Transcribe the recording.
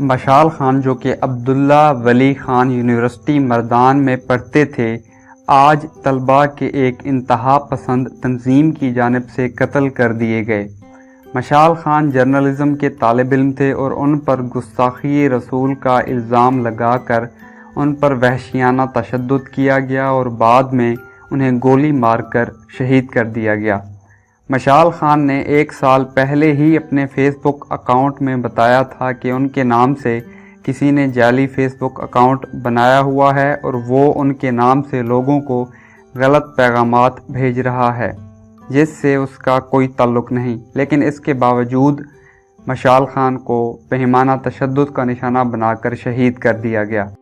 मशाल खान, जो कि अब्दुल्ला वली खान यूनिवर्सिटी मर्दान में पढ़ते थे, आज तलबा के एक इंतहा पसंद तंजीम की जानिब से कत्ल कर दिए गए। मशाल खान जर्नलिज़म के तालिब इल्म थे और उन पर गुस्ताखी रसूल का इल्ज़ाम लगाकर उन पर वहशियाना तशद्दुद किया गया और बाद में उन्हें गोली मारकर शहीद कर दिया गया। मशाल खान ने 1 साल पहले ही अपने फेसबुक अकाउंट में बताया था कि उनके नाम से किसी ने जाली फेसबुक अकाउंट बनाया हुआ है और वो उनके नाम से लोगों को गलत पैगामात भेज रहा है जिससे उसका कोई ताल्लुक़ नहीं। लेकिन इसके बावजूद मशाल खान को बेईमाना तशद्दुद का निशाना बनाकर शहीद कर दिया गया।